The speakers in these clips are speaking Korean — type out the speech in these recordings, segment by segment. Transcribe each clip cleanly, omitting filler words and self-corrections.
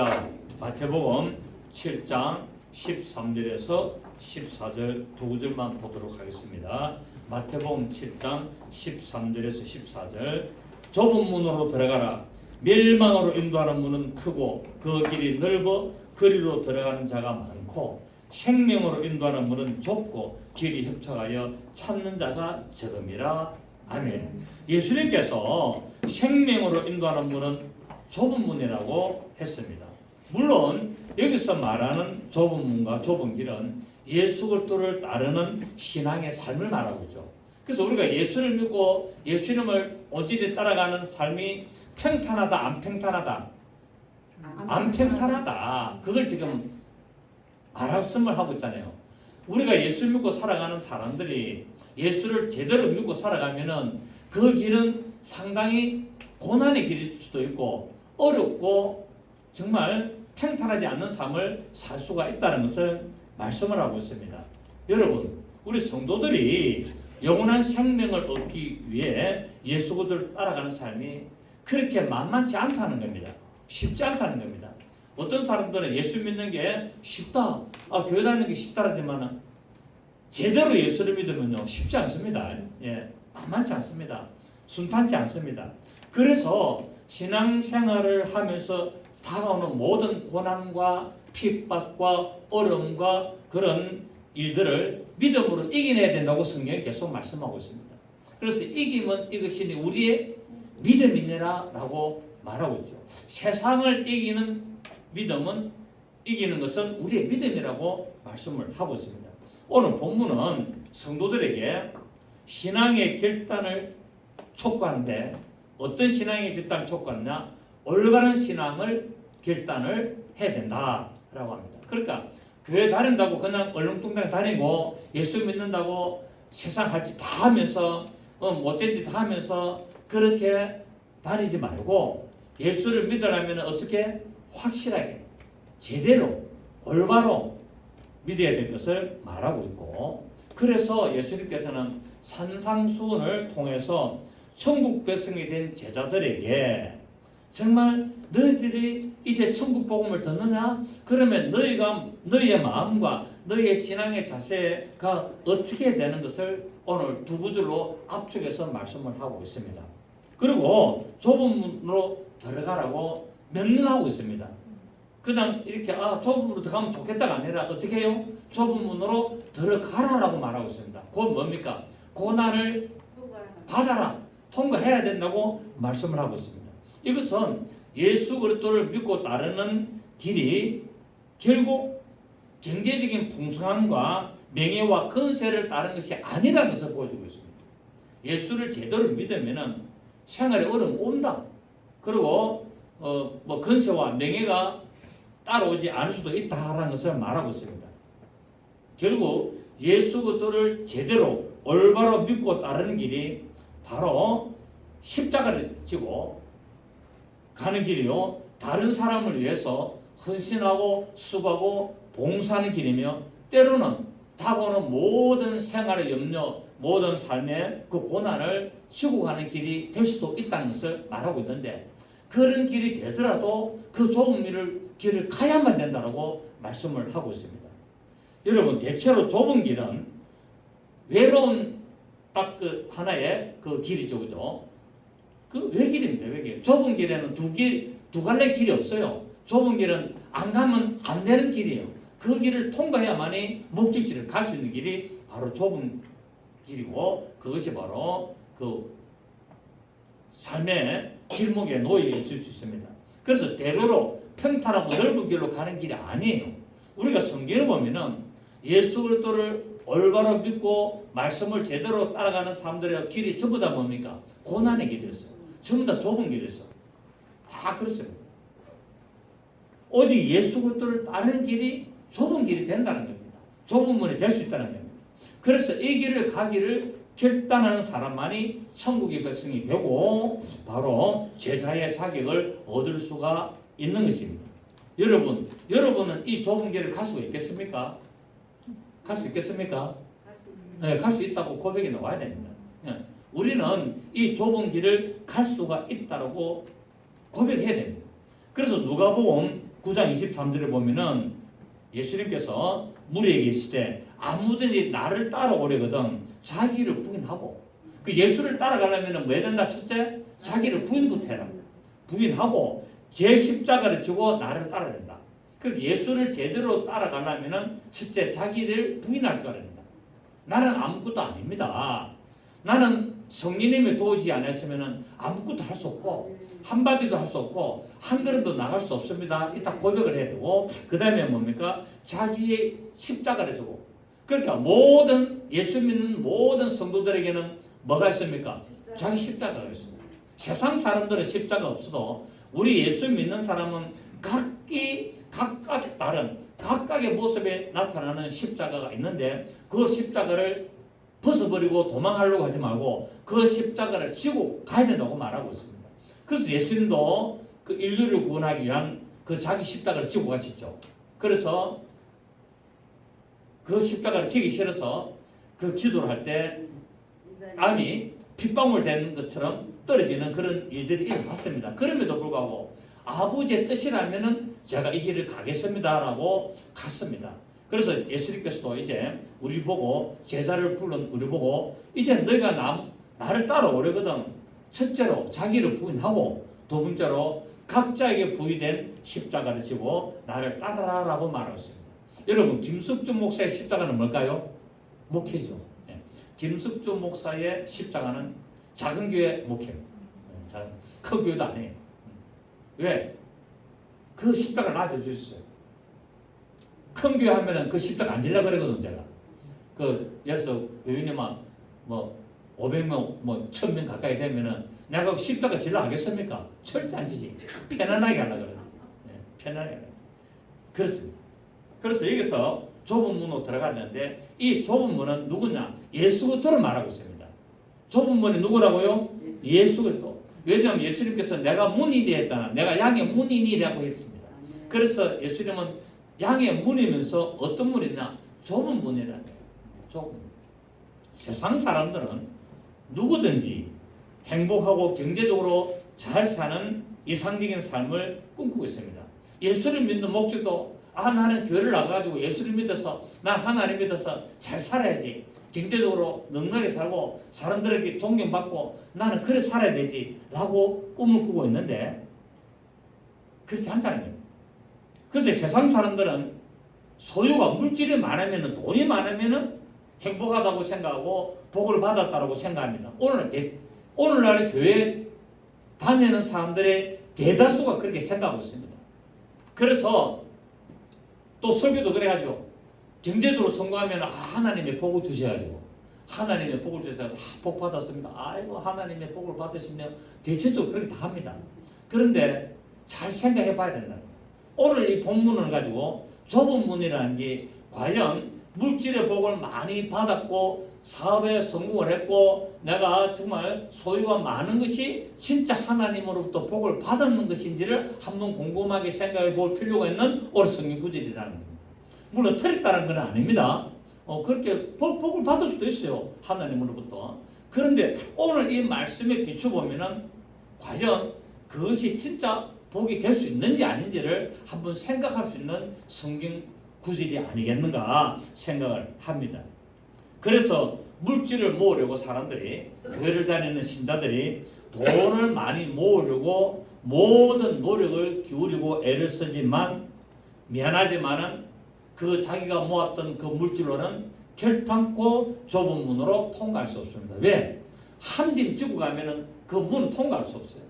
하겠습니다. 마태복음 7장 13절에서 14절 두 구절만 보도록 하겠습니다. 마태복음 7장 13절에서 14절. 좁은 문으로 들어가라. 멸망으로 인도하는 문은 크고 그 길이 넓어 그리로 들어가는 자가 많고 생명으로 인도하는 문은 좁고 길이 협착하여 찾는 자가 적음이라. 아멘. 예수님께서 생명으로 인도하는 문은 좁은 문이라고 했습니다. 물론 여기서 말하는 좁은 문과 좁은 길은 예수 그리스도를 따르는 신앙의 삶을 말하고 있죠. 그래서 우리가 예수를 믿고 예수님을 온전히 따라가는 삶이 평탄하다, 안 평탄하다? 안 평탄하다. 그걸 지금 말씀을 하고 있잖아요. 우리가 예수 믿고 살아가는 사람들이 예수를 제대로 믿고 살아가면은 그 길은 상당히 고난의 길일 수도 있고 어렵고 정말 평탄하지 않는 삶을 살 수가 있다는 것을 말씀을 하고 있습니다. 여러분, 우리 성도들이 영원한 생명을 얻기 위해 예수 그리스도를 따라가는 삶이 그렇게 만만치 않다는 겁니다. 쉽지 않다는 겁니다. 어떤 사람들은 예수 믿는 게 쉽다, 교회 다니는 게 쉽다라지만 제대로 예수를 믿으면요 쉽지 않습니다. 만만치 않습니다. 순탄치 않습니다. 그래서 신앙생활을 하면서 다가오는 모든 고난과 핍박과 어려움과 그런 일들을 믿음으로 이겨내야 된다고 성경이 계속 말씀하고 있습니다. 그래서 이김은 이것이 우리의 믿음이니라 라고 말하고 있죠. 세상을 이기는 믿음은 이기는 것은 우리의 믿음이라고 말씀을 하고 있습니다. 오늘 본문은 성도들에게 신앙의 결단을 촉구하는데 어떤 신앙의 결단을 촉구하느냐? 올바른 신앙을 결단을 해야 된다라고 합니다. 그러니까 교회 다닌다고 그냥 얼렁뚱땅 다니고 예수 믿는다고 세상 할 짓 다 하면서 못된 짓 다 하면서 그렇게 다니지 말고 예수를 믿으려면 어떻게 확실하게 제대로 올바로 믿어야 될 것을 말하고 있고, 그래서 예수님께서는 산상수훈을 통해서 천국 백성이 된 제자들에게 정말 너희들이 이제 천국 복음을 듣느냐? 그러면 너희의 마음과 너희의 신앙의 자세가 어떻게 되는 것을 오늘 두 구절로 압축해서 말씀을 하고 있습니다. 그리고 좁은 문으로 들어가라고 명령하고 있습니다. 그냥 이렇게 좁은 문으로 들어가면 좋겠다가 아니라 어떻게 해요? 좁은 문으로 들어가라라고 말하고 있습니다. 그건 뭡니까? 고난을 받아라, 통과해야 된다고 말씀을 하고 있습니다. 이것은 예수 그리스도를 믿고 따르는 길이 결국 경제적인 풍성함과 명예와 건세를 따르는 것이 아니라는 것을 보여주고 있습니다. 예수를 제대로 믿으면 생활에 어려움 온다. 그리고 건세와 명예가 따라오지 않을 수도 있다라는 것을 말하고 있습니다. 결국 예수 그리스도를 제대로 올바로 믿고 따르는 길이 바로 십자가를 지고 가는 길이요, 다른 사람을 위해서 헌신하고 수고하고 봉사하는 길이며, 때로는 다가오는 모든 생활의 염려, 모든 삶의 그 고난을 지고 가는 길이 될 수도 있다는 것을 말하고 있는데, 그런 길이 되더라도 그 좁은 길을 가야만 된다고 말씀을 하고 있습니다. 여러분, 대체로 좁은 길은 외로운 딱 그 하나의 그 길이죠, 그죠? 그 외길입니다, 외길. 좁은 길에는 두 갈래 길이 없어요. 좁은 길은 안 가면 안 되는 길이에요. 그 길을 통과해야만이 목적지를 갈 수 있는 길이 바로 좁은 길이고, 그것이 바로 그 삶의 길목에 놓여 있을 수 있습니다. 그래서 대로로 평탄하고 넓은 길로 가는 길이 아니에요. 우리가 성경을 보면은 예수 그리스도를 올바로 믿고 말씀을 제대로 따라가는 사람들의 길이 전부 다 뭡니까? 고난의 길이었어요. 전부 다 좁은 길이었어요. 다 그렇습니다. 오직 예수 그리스도를 따르는 길이 좁은 길이 된다는 겁니다. 좁은 문이 될 수 있다는 겁니다. 그래서 이 길을 가기를 결단하는 사람만이 천국의 백성이 되고 바로 제자의 자격을 얻을 수가 있는 것입니다. 여러분은 이 좁은 길을 갈 수가 있겠습니까? 갈 수 있겠습니까? 네, 갈 수 있다고 고백이 나와야 됩니다. 우리는 이 좁은 길을 갈 수가 있다고 고백해야 됩니다. 그래서 누가복음 9장 23절에 보면은 예수님께서 무리에게 이르시되 아무든지 나를 따라오려거든 자기를 부인하고, 그 예수를 따라가려면 뭐 해야 된다? 첫째, 자기를 부인부터 해라. 부인하고 제 십자가를 지고 나를 따라야 된다. 그 예수를 제대로 따라가려면 첫째, 자기를 부인할 줄 알아야 된다. 나는 아무것도 아닙니다. 나는 성령님의 도우지 않았으면 아무것도 할 수 없고 한마디도 할 수 없고 한 걸음도 나갈 수 없습니다. 이따 고백을 해야 되고, 그 다음에 뭡니까? 자기의 십자가를 지고. 그러니까 모든 예수 믿는 모든 성도들에게는 뭐가 있습니까? 자기 십자가가 있습니다. 세상 사람들은 십자가 없어도 우리 예수 믿는 사람은 각각 다른 각각의 모습에 나타나는 십자가가 있는데, 그 십자가를 벗어버리고 도망하려고 하지 말고 그 십자가를 지고 가야 된다고 말하고 있습니다. 그래서 예수님도 그 인류를 구원하기 위한 그 자기 십자가를 지고 가셨죠. 그래서 그 십자가를 지기 싫어서 그 기도를 할 때 암이 핏방울 되는 것처럼 떨어지는 그런 일들이 일어났습니다. 그럼에도 불구하고 아버지의 뜻이라면은 제가 이 길을 가겠습니다라고 갔습니다. 그래서 예수님께서도 이제 우리 보고, 제자를 불른 우리 보고, 이제 너희가 나를 따라오려거든 첫째로 자기를 부인하고 두 번째로 각자에게 부의된 십자가를 지고 나를 따라라라고 말했습니다. 여러분, 김석준 목사의 십자가는 뭘까요? 목회죠. 네. 김석준 목사의 십자가는 작은 교회 목회입니다. 큰 교회도 아니에요. 왜? 그 십자가를 놔줘주셨어요. 큰 교회 하면은 그 십자가 안 지려고 그러거든, 제가. 예를 들어서 교인이만 뭐 500명, 뭐 1000명 가까이 되면은 내가 십자가 질러 하겠습니까? 절대 안 지지. 편안하게 하려고 그러지. 네, 편안하게 하려고. 그렇습니다. 그래서 여기서 좁은 문으로 들어갔는데, 이 좁은 문은 누구냐? 예수 그리스도를 말하고 있습니다. 좁은 문이 누구라고요? 예수 그리스도. 왜냐하면 예수님께서 내가 문이니 했잖아. 내가 양의 문이니라고 했습니다. 그래서 예수님은 양의 문이면서 어떤 문이냐? 좁은 문이라는 거예요. 좁은 문. 세상 사람들은 누구든지 행복하고 경제적으로 잘 사는 이상적인 삶을 꿈꾸고 있습니다. 예수를 믿는 목적도 나는 교회를 나가가지고 예수를 믿어서, 난 하나님 믿어서 잘 살아야지, 경제적으로 넉넉하게 살고 사람들에게 존경받고 나는 그래 살아야 되지 라고 꿈을 꾸고 있는데, 그렇지 않다는 거예요. 그래서 세상 사람들은 소유가, 물질이 많으면, 돈이 많으면 행복하다고 생각하고 복을 받았다고 생각합니다. 오늘날 교회 다니는 사람들의 대다수가 그렇게 생각하고 있습니다. 그래서 또 설교도 그래야죠. 경제적으로 성공하면 하나님의 복을 주셔야죠. 하나님의 복을 주셔서 복 받았습니다. 아이고 하나님의 복을 받으시면 대체적으로 그렇게 다 합니다. 그런데 잘 생각해 봐야 된다. 오늘 이 본문을 가지고 좁은 문이라는 게 과연 물질의 복을 많이 받았고 사업에 성공을 했고 내가 정말 소유가 많은 것이 진짜 하나님으로부터 복을 받았는 것인지를 한번 곰곰하게 생각해 볼 필요가 있는 오늘 성경 구절이라는 겁니다. 물론 틀렸다는 건 아닙니다. 그렇게 복을 받을 수도 있어요. 하나님으로부터. 그런데 오늘 이 말씀에 비춰보면은 과연 그것이 진짜 복이 될 수 있는지 아닌지를 한번 생각할 수 있는 성경 구절이 아니겠는가 생각을 합니다. 그래서 물질을 모으려고 사람들이, 교회를 다니는 신자들이 돈을 많이 모으려고 모든 노력을 기울이고 애를 쓰지만, 미안하지만은 그 자기가 모았던 그 물질로는 결탄코 좁은 문으로 통과할 수 없습니다. 왜? 한 짐 지고 가면은 그 문은 통과할 수 없어요.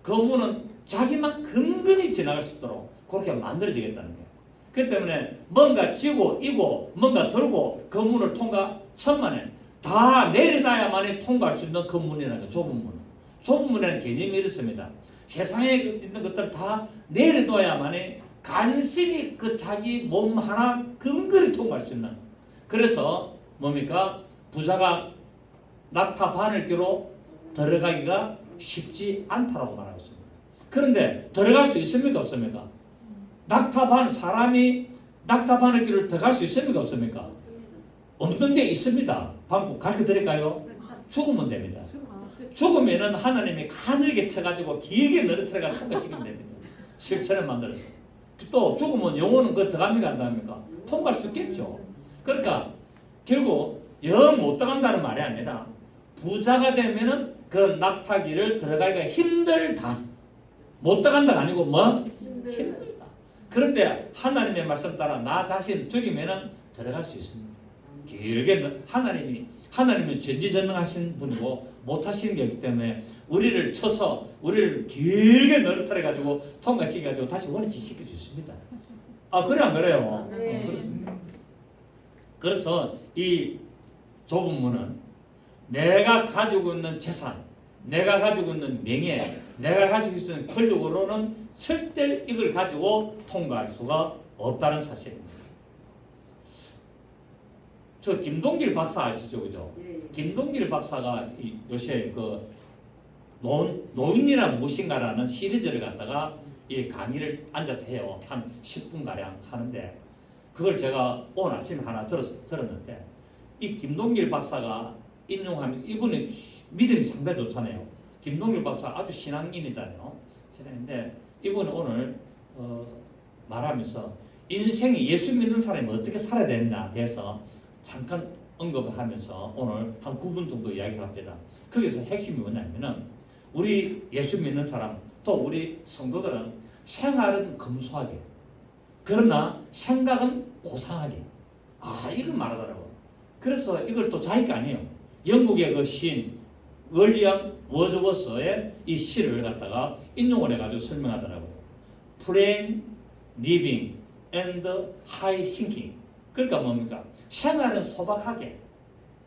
그 문은 자기만 근근히 지나갈 수 있도록 그렇게 만들어지겠다는 거예요. 그렇기 때문에 뭔가 쥐고 이고 뭔가 들고 그 문을 통과 천만에 다 내려놔야만이 통과할 수 있는 그 문이라는 거예요. 좁은 문. 좁은 문이라는 개념이 이렇습니다. 세상에 있는 것들을 다 내려놓아야만이 간신히 그 자기 몸 하나 근근히 통과할 수 있는. 그래서 뭡니까? 부자가 낙타 바늘기로 들어가기가 쉽지 않다라고 말하고 있습니다. 그런데 들어갈 수 있습니까? 없습니까? 사람이 낙타 바늘기를 들어갈 수 있습니까? 없습니까? 없는 데 있습니다. 방법 가르쳐 드릴까요? 죽으면 됩니다. 죽으면은 하나님이 가늘게 쳐가지고 길게 늘어뜨려가 통과시키면 됩니다. 실천을 만들어서. 또 죽으면 영혼은 그 들어갑니까 안 들어갑니까? 통과할 수 있겠죠. 그러니까 결국 영 못 들어간다는 말이 아니라 부자가 되면은 그 낙타기를 들어가기가 힘들다. 못 들어간다가 아니고 뭐? 힘들다. 그런데 하나님의 말씀 따라 나 자신 죽이면은 들어갈 수 있습니다. 길게 하나님은 전지전능하신 분이고 못하시는 게 없기 때문에 우리를 쳐서 우리를 길게 너릇하려 가지고 통과시켜 가지고 다시 원위치 시켜 주십니다. 아 그래 안 그래요? 네. 그렇습니다. 그래서 이 좁은 문은 내가 가지고 있는 재산, 내가 가지고 있는 명예, 내가 가지고 있는 권력으로는 절대 이걸 가지고 통과할 수가 없다는 사실입니다. 저 김동길 박사 아시죠, 그죠? 김동길 박사가 요새 그 노인이란 무엇인가라는 시리즈를 갖다가 이 강의를 앉아서 해요. 한 10분 가량 하는데 그걸 제가 오늘 아침에 하나 들었는데 이 김동길 박사가 인용하면 이분이 믿음이 상당히 좋잖아요. 김동길 박사 아주 신앙인이잖아요. 신앙인데 이분이 오늘 말하면서 인생이 예수 믿는 사람이 어떻게 살아야 되느냐에 대해서 잠깐 언급을 하면서 오늘 한 9분 정도 이야기를 합니다. 거기서 핵심이 뭐냐면은 우리 예수 믿는 사람 또 우리 성도들은 생활은 검소하게 그러나 생각은 고상하게 이걸 말하더라고요. 그래서 이걸 또 자기가 아니에요. 영국의 그 시인 윌리엄 워즈워스의 이 시를 갖다가 인용을 해가지고 설명하더라고요. Plain living and high thinking. 그러니까 뭡니까? 생활은 소박하게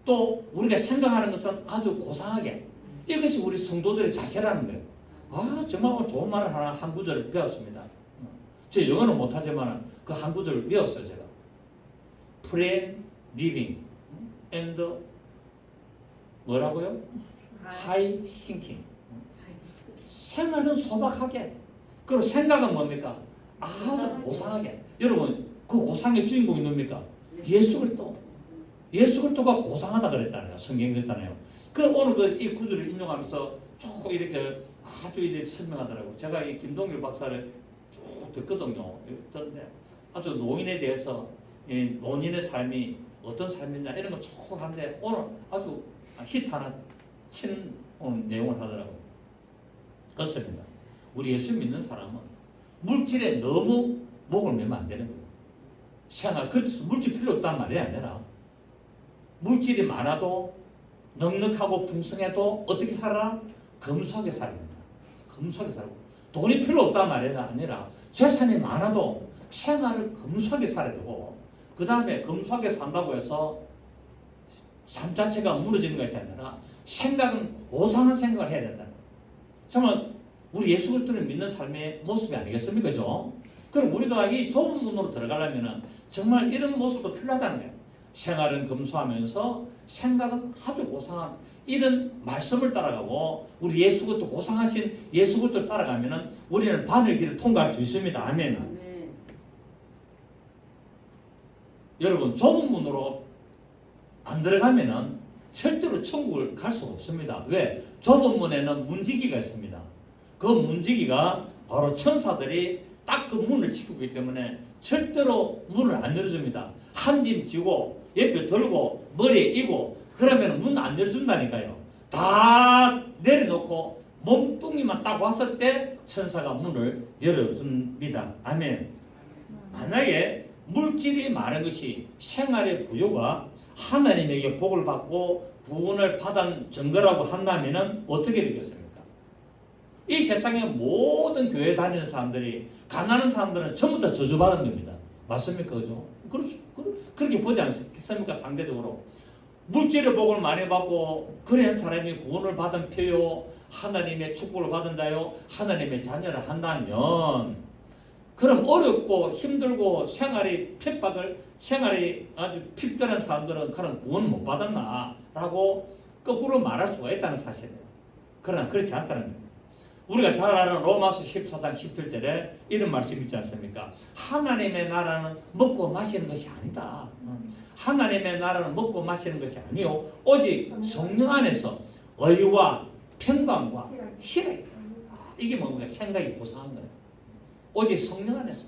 또 우리가 생각하는 것은 아주 고상하게 이것이 우리 성도들의 자세라는 거예요. 정말 오늘 좋은 말을 하나 한 구절을 배웠습니다. 제 영어는 못하지만 그 한 구절을 배웠어요 제가. Plain living and 뭐라고요? High thinking. 생활은 소박하게 그리고 생각은 뭡니까? 아주 고상하게. 여러분 그 고상의 주인공이 누굽니까? 예수 그리스도. 예수 그리스도가 고상하다 그랬잖아요. 성경에 그랬잖아요. 그 오늘 이 구절을 인용하면서 쭉 이렇게 아주 이렇게 설명하더라고요. 제가 이 김동길 박사를 쭉 듣거든요. 듣는데 아주 노인에 대해서 노인의 삶이 어떤 삶이냐 이런 거 쭉 하는데 오늘 아주 히트 하나 친 오늘 내용을 하더라고요. 그렇습니다. 우리 예수 믿는 사람은 물질에 너무 목을 매면 안 되는 거예요. 생활, 그래서 물질 필요 없단 말이 아니라 물질이 많아도 넉넉하고 풍성해도 어떻게 살아? 검소하게 살아야 된다. 검소하게 살고 돈이 필요 없단 말이 아니라 재산이 많아도 생활을 검소하게 살아야 되고 그 다음에 검소하게 산다고 해서 삶 자체가 무너지는 것이 아니라 생각은 고상한 생각을 해야 된다. 정말 우리 예수 그리스도를 믿는 삶의 모습이 아니겠습니까? 그죠? 그럼 우리가 이 좁은 문으로 들어가려면 정말 이런 모습도 필요하다는 거예요. 생활은 검소하면서 생각은 아주 고상한 이런 말씀을 따라가고 우리 예수 그리스도 고상하신 예수 그리스도를 따라가면 우리는 바늘길을 통과할 수 있습니다. 아멘. 여러분 좁은 문으로 안 들어가면은 절대로 천국을 갈 수가 없습니다. 왜? 좁은 문에는 문지기가 있습니다. 그 문지기가 바로 천사들이 딱 그 문을 지키고 있기 때문에 절대로 문을 안 열어줍니다. 한 짐 지고 옆에 들고 머리에 이고 그러면 문 안 열어준다니까요. 다 내려놓고 몸뚱이만 딱 왔을 때 천사가 문을 열어줍니다. 아멘. 만약에 물질이 많은 것이 생활의 부요가 하나님에게 복을 받고 구원을 받은 증거라고 한다면 어떻게 되겠습니까? 이 세상의 모든 교회 다니는 사람들이 가난한 사람들은 전부 다 저주받은 겁니다. 맞습니까? 그죠? 그렇게 보지 않습니까? 상대적으로 물질의 복을 많이 받고 그런 사람이 구원을 받은 표요 하나님의 축복을 받은 자요 하나님의 자녀를 한다면 그럼 어렵고 힘들고 생활이 아주 핍절한 사람들은 그런 구원 못 받았나 라고 거꾸로 말할 수가 있다는 사실이에요. 그러나 그렇지 않다는 거예요. 우리가 잘 아는 로마서 14장 17절에 이런 말씀이 있지 않습니까? 하나님의 나라는 먹고 마시는 것이 아니다. 하나님의 나라는 먹고 마시는 것이 아니요 오직 성령 안에서 의와 평강과 희락. 이게 뭡니까? 생각이 고상한 거예요. 오직 성령 안에서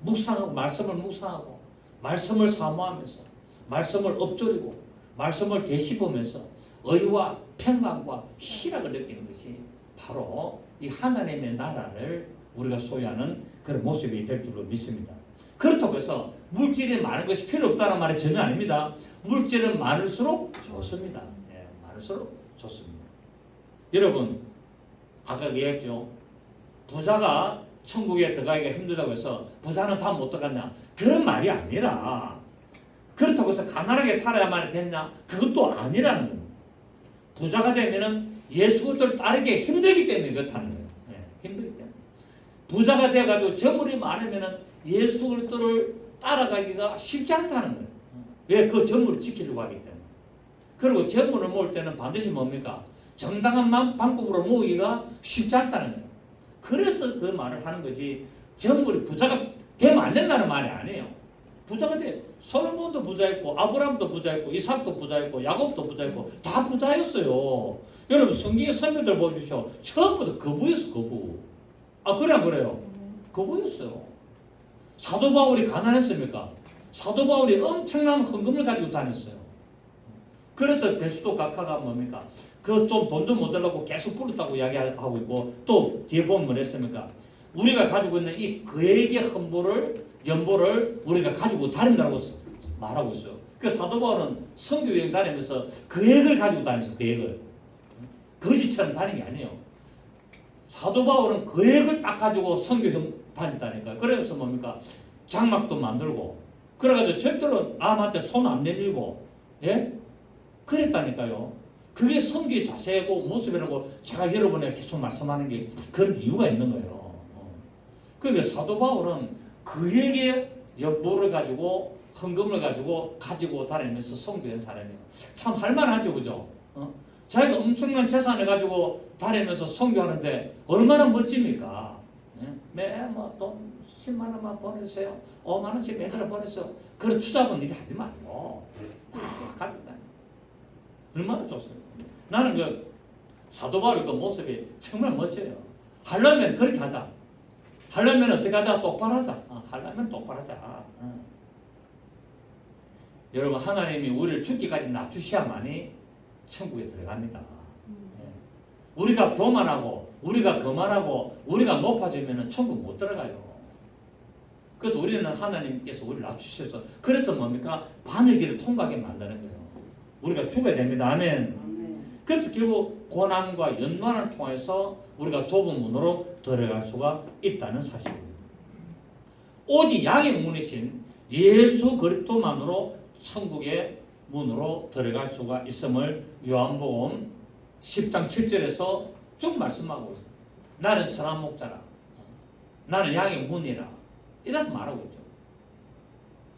묵상하고 말씀을 묵상하고 말씀을 사모하면서 말씀을 엎조리고 말씀을 되씹으면서 의와 평강과 희락을 느끼는 것이 바로 이 하나님의 나라를 우리가 소유하는 그런 모습이 될 줄로 믿습니다. 그렇다고 해서 물질이 많은 것이 필요 없다는 말이 전혀 아닙니다. 물질은 많을수록 좋습니다. 네, 많을수록 좋습니다. 여러분 아까 얘기했죠. 부자가 천국에 들어가기가 힘들다고 해서 부자는 다 못 들어갔냐? 그런 말이 아니라 그렇다고 해서 가난하게 살아야만 됐냐? 그것도 아니라는 겁니다. 부자가 되면은 예수 그리스도를 따르기 힘들기 때문에 그렇다는 거예요. 네, 힘들기 때문에. 부자가 돼가지고 재물이 많으면은 예수 그리스도를 따라가기가 쉽지 않다는 거예요. 왜? 그 재물을 지키려고 하기 때문에. 그리고 재물을 모을 때는 반드시 뭡니까? 정당한 방법으로 모으기가 쉽지 않다는 거예요. 그래서 그 말을 하는 거지 재물이 부자가 되면 안 된다는 말이 아니에요. 부자가 돼. 솔로몬도 부자였고 아브라함도 부자였고 이삭도 부자였고 야곱도 부자였고 다 부자였어요. 여러분 성경의 선배들 보십시오. 처음부터 거부였어. 거부. 아 그래 안 그래요? 거부였어요. 사도 바울이 가난했습니까? 사도 바울이 엄청난 헌금을 가지고 다녔어요. 그래서 베스도 각하가 뭡니까? 그 좀 돈 좀 못 달라고 계속 부르다고 이야기하고 있고 또 뒤에 보면 뭐랬습니까? 우리가 가지고 있는 이 그에게 연보를 우리가 가지고 다닌다고 말하고 있어요. 그래서 사도 바울은 선교 여행 다니면서 계획을 가지고 다녔어요. 계획을. 거지처럼 다니는 게 아니에요. 사도 바울은 계획을 딱 가지고 선교 다녔다니까요. 그래서 뭡니까? 장막도 만들고 그래가지고 절대로 남한테 손 안 내밀고 예? 그랬다니까요. 그게 선교의 자세고 모습이라고 제가 여러분에게 계속 말씀하는 게 그런 이유가 있는 거예요. 그러니까 사도 바울은 그에게 연보를 가지고 헌금을 가지고 다니면서 선교한 사람이에요. 참 할만하죠, 그죠? 자기가 엄청난 재산을 가지고 다니면서 선교하는데 얼마나 멋집니까? 매일 돈 10만 원만 보내세요. 5만 원씩 매달 보내세요. 그런 투잡은 일이 하지 말고 다 가지고 다녀요. 얼마나 좋습니까? 나는 그 사도 바울의 그 모습이 정말 멋져요. 하려면 그렇게 하자. 하려면 어떻게 하자? 똑바로 하자. 하려면 똑바로 하자. 여러분 하나님이 우리를 죽기까지 낮추셔야만이 천국에 들어갑니다. 우리가 교만하고 우리가 거만하고 우리가 높아지면 천국 못 들어가요. 그래서 우리는 하나님께서 우리를 낮추셔서 그래서 뭡니까? 바늘길을 통과하게 만드는 거예요. 우리가 죽어야 됩니다. 아멘. 그래서 결국 고난과 연난을 통해서 우리가 좁은 문으로 들어갈 수가 있다는 사실입니다. 오직 양의 문이신 예수 그리스도만으로 천국의 문으로 들어갈 수가 있음을 요한복음 10장 7절에서 쭉 말씀하고 있습니다. 나는 선한 목자라. 나는 양의 문이라. 이렇게 말하고 있죠.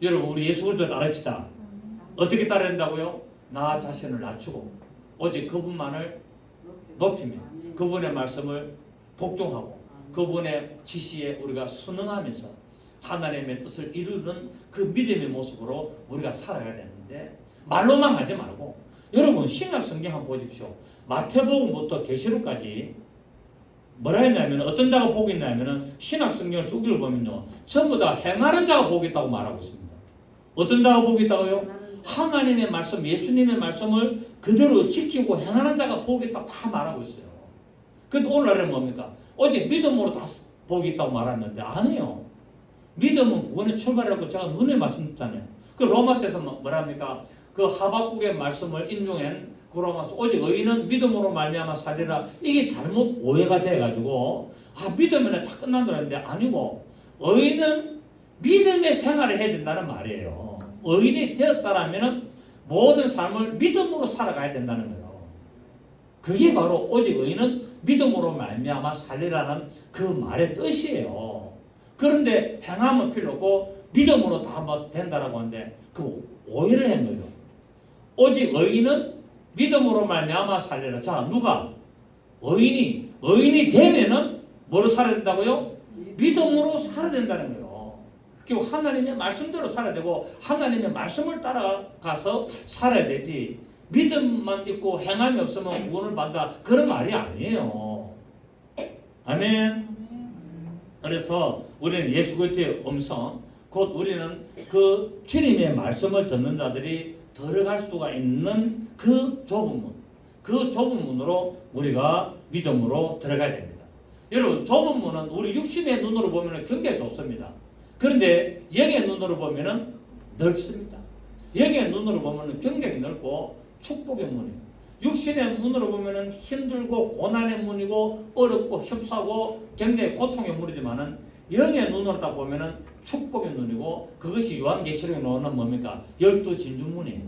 여러분 우리 예수 그리스도를 따릅시다. 어떻게 따라야 된다고요? 나 자신을 낮추고 오직 그분만을 높이며 그분의 말씀을 복종하고 그분의 지시에 우리가 순응하면서 하나님의 뜻을 이루는 그 믿음의 모습으로 우리가 살아가야 되는데 말로만 하지 말고 여러분 신약 성경 한번 보십시오. 마태복음부터 계시록까지 뭐라 했냐면 어떤 자가 복이 있냐면 신약 성경을 쭉 읽어보면요 전부 다 행하는 자가 복이 있다고 말하고 있습니다. 어떤 자가 복이 있다고요? 하나님의 말씀, 예수님의 말씀을 그대로 지키고 행하는 자가 복이 있다고 다 말하고 있어요. 근데 오늘날은 뭡니까? 오직 믿음으로 다 복이 있다고 말하는데 아니에요. 믿음은 구원의 출발이라고 제가 눈에 말씀드렸잖아요. 그 로마서에서 뭐랍니까? 그 하박국의 말씀을 인용한 그 로마서 오직 의인은 믿음으로 말미암아 살리라. 이게 잘못 오해가 돼가지고 믿으면 다 끝난다는데 아니고 의인은 믿음의 생활을 해야 된다는 말이에요. 의인이 되었다라면 모든 삶을 믿음으로 살아가야 된다는 거예요. 그게 바로 오직 의인은 믿음으로 말미암아 살리라는 그 말의 뜻이에요. 그런데 행함은 필요 없고 믿음으로 다 된다라고 하는데 그 오해를 한 거예요. 오직 의인은 믿음으로 말미암아 살리라. 자, 누가? 의인이 되면은 뭐로 살아야 된다고요? 믿음으로 살아야 된다는 거예요. 결국 하나님의 말씀대로 살아야 되고 하나님의 말씀을 따라가서 살아야 되지 믿음만 있고 행함이 없으면 구원을 받는다 그런 말이 아니에요. 아멘. 그래서 우리는 예수 그리스도의 음성, 곧 우리는 그 주님의 말씀을 듣는 자들이 들어갈 수가 있는 그 좁은 문, 그 좁은 문으로 우리가 믿음으로 들어가야 됩니다. 여러분, 좁은 문은 우리 육신의 눈으로 보면 굉장히 좋습니다. 그런데 영의 눈으로 보면 넓습니다. 영의 눈으로 보면 굉장히 넓고 축복의 문이에요. 육신의 문으로 보면 힘들고 고난의 문이고 어렵고 협소하고 굉장히 고통의 문이지만은 영의 눈으로 다 보면은 축복의 눈이고, 그것이 요한계시록에 나오는 뭡니까? 12진주문이에요.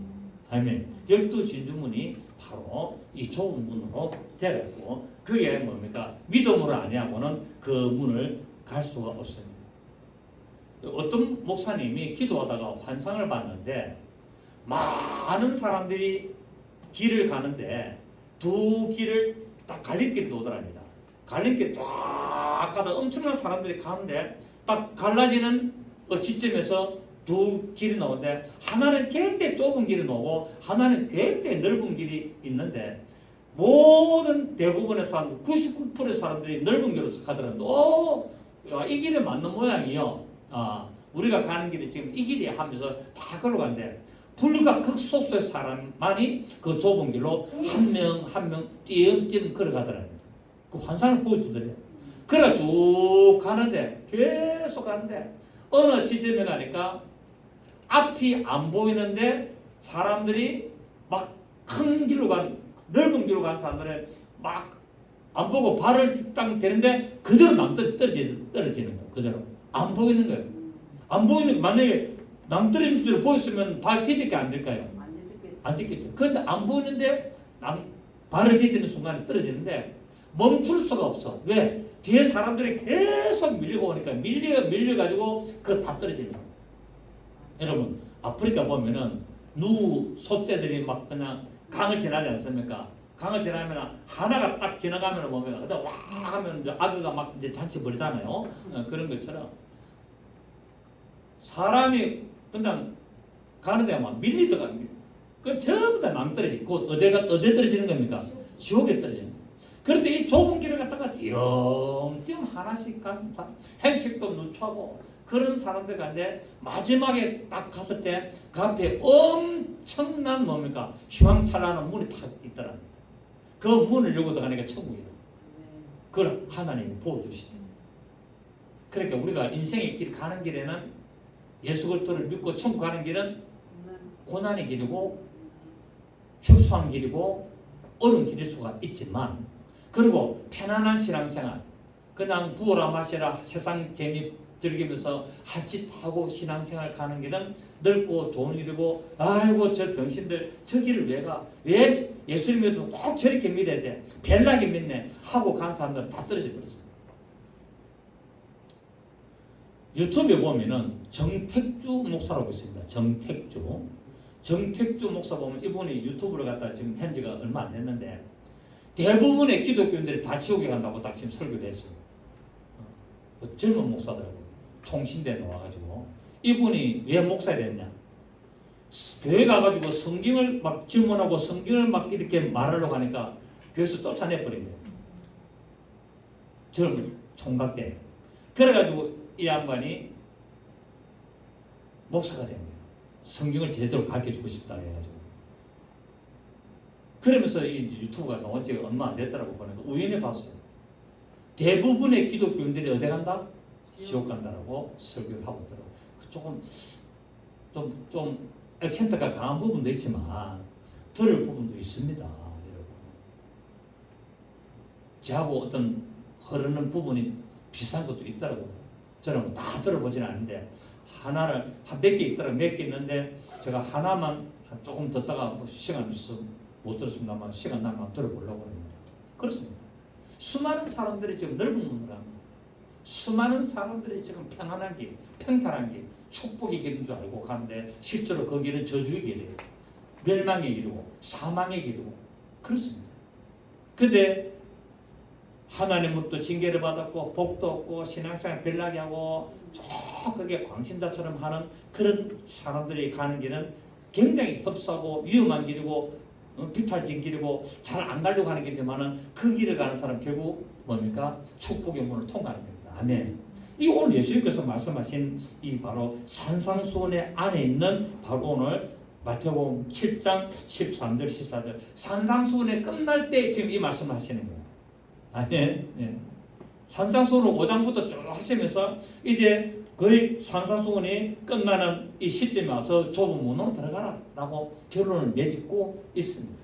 아멘. 12진주문이 바로 이 좁은 문으로 되었고, 그게 뭡니까? 믿음으로 아니하고는 그 문을 갈 수가 없습니다. 어떤 목사님이 기도하다가 환상을 봤는데, 많은 사람들이 길을 가는데 두 길을 딱 갈림길이 오더랍니다. 갈림길 쫙 가다 엄청난 사람들이 가는데 딱 갈라지는 지점에서 두 길이 나오는데, 하나는 굉장히 좁은 길이 나오고 하나는 굉장히 넓은 길이 있는데, 모든 대부분의 사람들, 99%의 사람들이 넓은 길로 가더라는데, 이 길이 맞는 모양이요. 우리가 가는 길이 지금 이 길이 하면서 다 걸어가는데, 불과 극소수의 사람만이 그 좁은 길로 한 명 한 명 띄엄띄엄 걸어가더랍니다. 그 환상을 보여주더래요. 그래 쭉 가는데, 계속 가는데 어느 지점에 가니까 앞이 안 보이는데 사람들이 막 큰 길로 간, 넓은 길로 간 사람들은 막 안 보고 발을 딱 대는데 그대로 남들이 떨어지는 거예요. 그대로 안 보이는 거예요. 안 보이는, 만약에 남떨어진 줄 보였으면 발 디딜까 안 될까요? 안 디겠죠. 그런데 안 보이는데 발을 디디는 순간에 떨어지는데 멈출 수가 없어. 왜? 뒤에 사람들이 계속 밀리고 오니까 밀려가지고 그거 다 떨어지는 거예요. 여러분, 아프리카 보면은 소떼들이 막 그냥 강을 지나지 않습니까? 강을 지나면 하나가 딱 지나가면 보면 그다음 와 하면 이제 아그가 막 이제 잔치 벌이잖아요. 그런 것처럼 사람이 그냥 가는데 막 밀리더가 그 전부 다 남떨어지. 그 어디 떨어지는 겁니까? 지옥에 떨어지는 거예요. 그런데 이 좁은 길을 갖다가 띄엄띄엄 하나씩 간 행식도 누추하고 그런 사람들 가운데 마지막에 딱 갔을 때 그 앞에 엄청난 뭡니까? 휘황찬란한 문이 탁 있더랍니다. 그 문을 열고 들어가니까 천국이다. 그걸 하나님이 보여주시다. 그러니까 우리가 인생의 길 가는 길에는 예수 그리스도를 믿고 천국 가는 길은 고난의 길이고 협소한 길이고 어려운 길일 수가 있지만, 그리고 편안한 신앙생활, 그냥 부어라 마시라 세상 재미 즐기면서 할 짓 하고 신앙생활 가는 길은 넓고 좋은 길이고, 아이고 저 병신들 저 길을 왜 가? 왜 예수님 믿어도 꼭 저렇게 믿어야 돼? 별나게 믿네 하고 간 사람들은 다 떨어져 버렸어요. 유튜브에 보면은 정택주 목사라고 있습니다. 정택주 목사 보면 이분이 유튜브를 갖다 지금 현지가 얼마 안 됐는데 대부분의 기독교인들이 다 지옥에 간다고 딱 지금 설교를 했어요. 젊은 목사더라고요. 총신대에 나와가지고. 이분이 왜 목사가 됐냐? 교회 가가지고 성경을 막 질문하고 성경을 막 이렇게 말하려고 하니까 교회에서 쫓아내버린 거예요. 젊은 총각 때. 그래가지고 이 양반이 목사가 된 거예요. 성경을 제대로 가르쳐주고 싶다 해가지고. 그러면서 이 유튜브가 나온 지 얼마 안 됐더라고 보니까 우연히 봤어요. 대부분의 기독교인들이 어디 간다? 지옥 간다라고 설교를 하고 있더라고. 조금 좀 액센트가 강한 부분도 있지만 들을 부분도 있습니다, 여러분. 저하고 어떤 흐르는 부분이 비슷한 것도 있더라고요. 저는 다 들어보지는 않는데 하나를 한 몇 개 있더라고요. 몇 개 있는데 제가 하나만 조금 듣다가 뭐 시간 있어 못 들었습니다만 시간 나면 들어보려고 합니다. 그렇습니다. 수많은 사람들이 지금 넓은 문을 합니다. 수많은 사람들이 지금 평안한 길, 평탄한 길, 축복의 길인 줄 알고 가는데 실제로 그 길은 저주의 길이에요. 멸망의 길이고 사망의 길이고 그렇습니다. 근데 하나님으로부터 징계를 받았고 복도 없고 신앙생활 별나게 하고 저 그게 광신자처럼 하는 그런 사람들이 가는 길은 굉장히 협소하고 위험한 길이고 비탈진 길이고 잘 안 가려고 하는 길이지만은 그 길을 가는 사람 결국 뭡니까? 축복의 문을 통과하는 겁니다. 아멘. 이 오늘 예수님께서 말씀하신 이 바로 산상수훈의 안에 있는 바로 오늘 마태복음 7장 13절 14절 산상수훈이 끝날 때 지금 이 말씀을 하시는 거예요. 아멘. 예. 산상수훈을 5장부터 쭉 하시면서 이제 거의 산상수훈이 끝나는 이 시점에 와서 좁은 문으로 들어가라 라고 결론을 맺고 있습니다.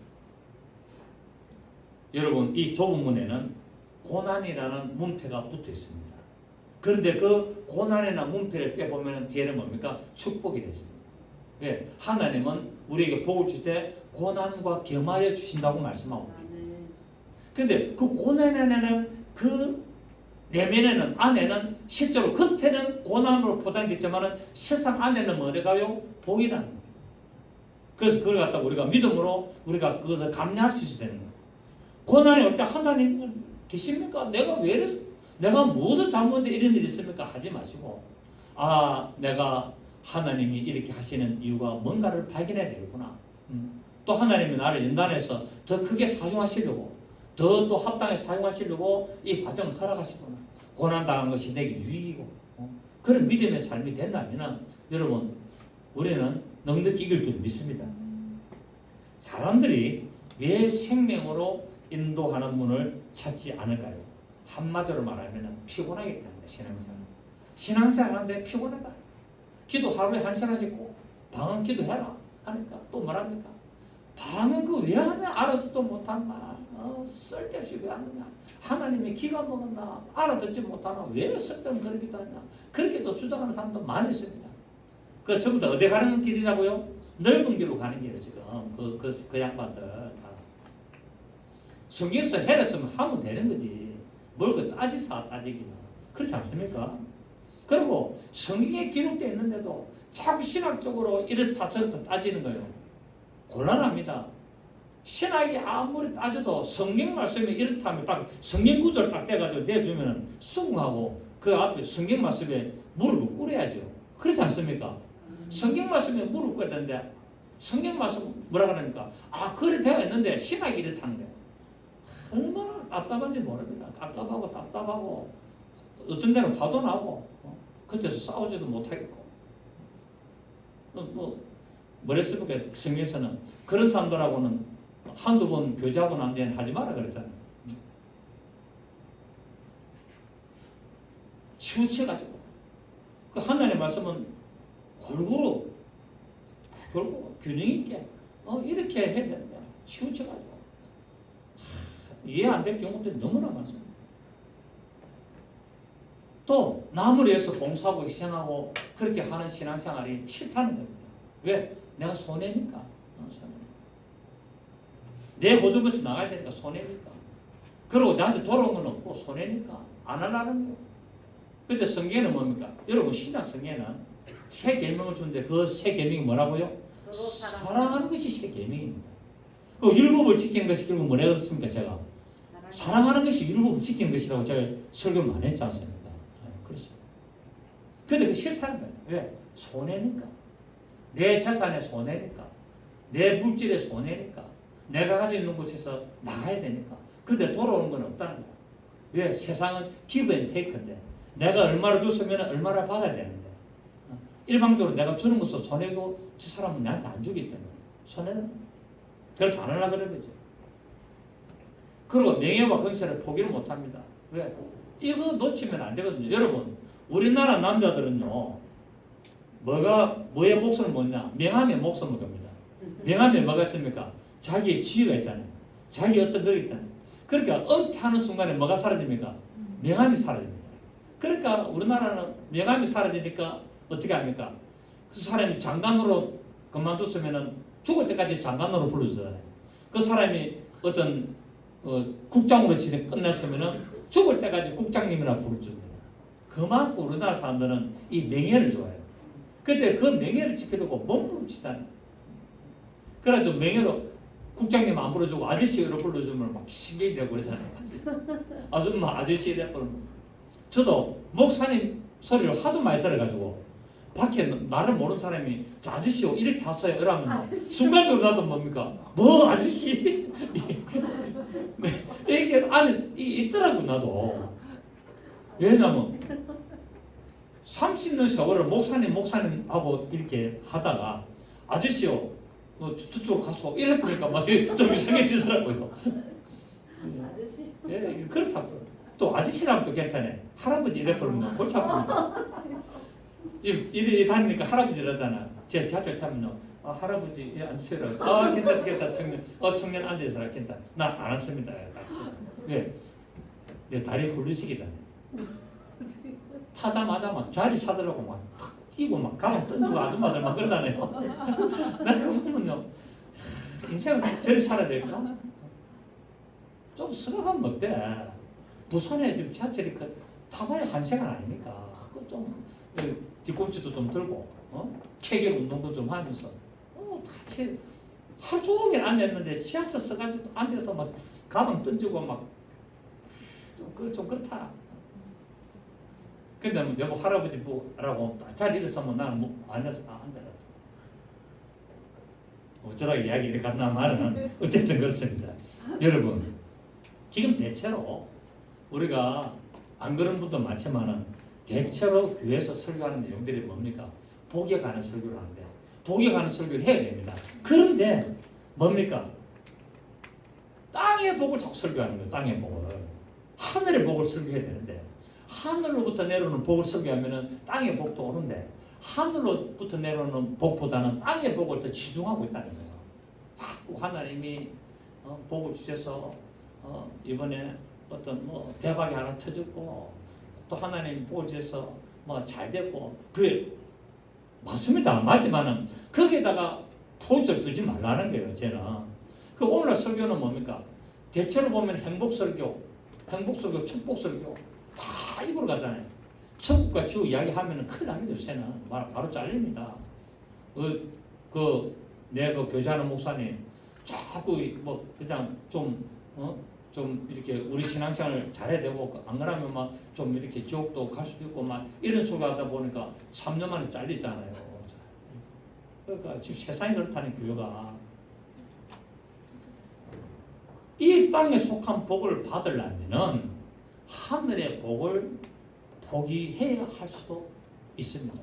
여러분, 이 좁은 문에는 고난이라는 문패가 붙어 있습니다. 그런데 그 고난이나 문패를 떼보면 뒤에는 뭡니까? 축복이 되십니다. 왜? 하나님은 우리에게 복을 줄 때 고난과 겸하여 주신다고 말씀하고 있습니다. 그런데 그 고난에는 그 내면에는 안에는 실제로 겉에는 고난으로 포장됐지만 세상 안에는 뭐래가요? 복이라는 거예요. 그래서 그걸 갖다가 우리가 믿음으로 우리가 그것을 감내할 수 있어야 되는 거예요. 고난이 올 때 하나님 계십니까? 내가 왜 이래? 내가 무엇을 잘못해 이런 일이 있습니까? 하지 마시고 내가 하나님이 이렇게 하시는 이유가 뭔가를 발견해야 되겠구나. 또 하나님이 나를 연단해서 더 크게 사용하시려고 더 또 합당히 사용하시려고 이 과정을 허락하시구나. 고난당한 것이 내게 유익이고 그런 믿음의 삶이 된다면 여러분 우리는 넉넉히 이길 줄 믿습니다. 사람들이 왜 생명으로 인도하는 문을 찾지 않을까요? 한마디로 말하면 피곤하기 때문에 신앙생활 하는데 피곤하다. 기도 하루에 1시간씩 꼭 방언 기도해라 하니까 또 뭐랍니까? 방언 그 왜 하냐? 알아듣도 못한다. 쓸데없이 왜 하느냐? 하나님이 기가 먹었나? 알아듣지 못하나? 왜 쓸데없는 그런 기도 하냐? 그렇게도 주장하는 사람도 많이 있습니다. 그 전부 다 어디 가는 길이라고요? 넓은 길로 가는 길이에요 지금 그 양반들 다. 성경에서 해냈으면 하면 되는 거지. 뭘 그 따지기는 그렇지 않습니까? 그리고 성경에 기록되어 있는데도 자꾸 신학적으로 이렇다 저렇다 따지는 거예요. 곤란합니다. 신학이 아무리 따져도 성경 말씀이 이렇다 하면 딱 성경 구절을 딱 떼가지고 내주면 수긍하고 그 앞에 성경 말씀에 무릎을 꿇어야죠. 그렇지 않습니까? 성경 말씀에 무릎 꿇어야 되는데 성경 말씀 뭐라 그러니까 그래 되어 있는데 신학이 이렇다는 거예요. 얼마나 답답한지 모릅니다. 답답하고 어떤 데는 화도 나고 그때서 싸우지도 못하겠고 뭐랬습니까? 성경에서는 그런 사람들하고는 한두 번 교제하고 난 뒤에는 하지 마라 그랬잖아요. 치우쳐가지고 그 하나님의 말씀은 골고루 균형 있게 이렇게 해야 되는데 치우쳐가지고 이해 안 될 경우들이 너무나 많습니다. 또 남을 위해서 봉사하고 희생하고 그렇게 하는 신앙생활이 싫다는 겁니다. 왜? 내가 손해니까. 내 보조금에서 나가야 되니까 손해니까. 그리고 나한테 돌아온 건 없고 손해니까 안 하려는 거예요. 근데 성경에는 뭡니까? 여러분 신약 성경에는 새 계명을 주는데 그 새 계명이 뭐라고요? 사랑하는 것이 새 계명입니다. 그 율법을 지키는 것이 결국 뭐라고 했습니까? 제가 사랑하는 것이 율법을 지키는 것이라고 제가 설교 많이 했지 않습니까? 그렇죠. 근데 그 싫다는 거예요. 왜? 손해니까. 내 재산의 손해니까. 내 물질의 손해니까. 내가 가지고 있는 곳에서 나가야 되니까. 근데 돌아오는 건 없다는 거야. 왜? 세상은 give and take인데 내가 얼마를 줬으면 얼마를 받아야 되는데 일방적으로 내가 주는 것을 손해고 저 사람은 나한테 안 주기 때문에 손해는 그래서 안 하려고 그런 거죠. 그리고 명예와 권세를 포기를 못합니다. 왜? 이거 놓치면 안 되거든요. 여러분 우리나라 남자들은요 뭐에 목숨을 묻냐? 명함에 목숨을 겁니다. 명함에 뭐가 있습니까? 자기의 지위가 있잖아요. 자기 어떤 것이 있잖아요. 그러니까 은퇴하는 순간에 뭐가 사라집니까? 명함이 사라집니다. 그러니까 우리나라는 명함이 사라지니까 어떻게 합니까? 그 사람이 장관으로 그만뒀으면 죽을 때까지 장관으로 불러주잖아요. 그 사람이 어떤 국장으로 끝났으면 죽을 때까지 국장님이라 부르줍니다. 그만큼 우리나라 사람들은 이 명예를 좋아해요. 그때 그 명예를 지키려고 몸부림치잖아요. 그래가지고 명예로 국장님 안 불러주고 아저씨로 불러주면 막 신경이 되고 그러잖아요. 아줌마 아저씨 되고 저도 목사님 소리를 하도 많이 들어가지고 밖에 나를 모르는 사람이 저 아저씨요 이렇게 탔어요 이러면 순간적으로 나도 뭡니까? 뭐 아저씨? 이게 안에 있더라고 나도. 왜냐면 30년 세월을 목사님하고 이렇게 하다가 아저씨요, 저쪽으로 가서 이래 보니까 막 좀 이상해지더라고요. 아저씨. 예, 그렇다고. 또 아저씨라면 또 괜찮아요. 할아버지 이래 보면 골치 아픕니다. 이래 다니니까 할아버지 이러잖아. 제 지하철 타면요. 할아버지 앉으세요. 괜찮다. 청년 앉아있어라. 괜찮아. 나 안 앉습니다. 왜? 내 다리 굴르시기잖아요. 타자마자 막 자리 찾으려고 막 뛰고 막 가방 던지고 아줌마들 막 그러잖아요. 나 그거 보면요. 인생을 저리 살아야 될까? 좀 생각하면 어때? 부산에 지금 지하철이 타봐야 1시간 아닙니까? 좀 뒤꿈치도 좀 들고 케겔 운동도 좀 하면서 같이 하루 종일 앉았는데 지하철 써가지고 앉아서 막 가방 던지고 막 좀 그렇다. 근데 여보 할아버지 뭐라고 자리 일어서면 나는 뭐 앉아서 앉아라. 어쩌다가 이야기를 갔나 말은 어쨌든 그렇습니다. 여러분 지금 대체로 우리가 안 그런 분도 많지만은 대체로 교회에서 설교하는 내용들이 뭡니까? 복에 관한 설교를 하는데 복에 관한 설교를 해야 됩니다. 그런데 뭡니까? 땅의 복을 자꾸 설교하는 거예요. 땅의 복을. 하늘의 복을 설교해야 되는데 하늘로부터 내려오는 복을 설교하면은 땅의 복도 오는데 하늘로부터 내려오는 복보다는 땅의 복을 더 치중하고 있다는 거예요. 자꾸 하나님이 복을 주셔서 이번에 어떤 뭐 대박이 하나 터졌고 또 하나님 복을 주셔서 뭐 잘 됐고 그게 맞습니다. 맞지만은 거기에다가 포인트를 두지 말라는 거예요. 쟤는. 그 오늘날 설교는 뭡니까? 대체로 보면 행복설교, 축복설교 다 입으로 가잖아요. 천국과 지옥 이야기하면 큰일 납니다. 요새는 바로 잘립니다. 내 교제하는 목사님 자꾸 뭐 그냥 좀 이렇게 우리 신앙생활을 잘해야 되고 안 그러면 막 좀 이렇게 지옥도 갈 수도 있고 막 이런 소리 하다 보니까 3년 만에 잘리잖아요. 그러니까 지금 세상이 그렇다는 교회가 이 땅에 속한 복을 받으려면은 하늘의 복을 포기해야 할 수도 있습니다.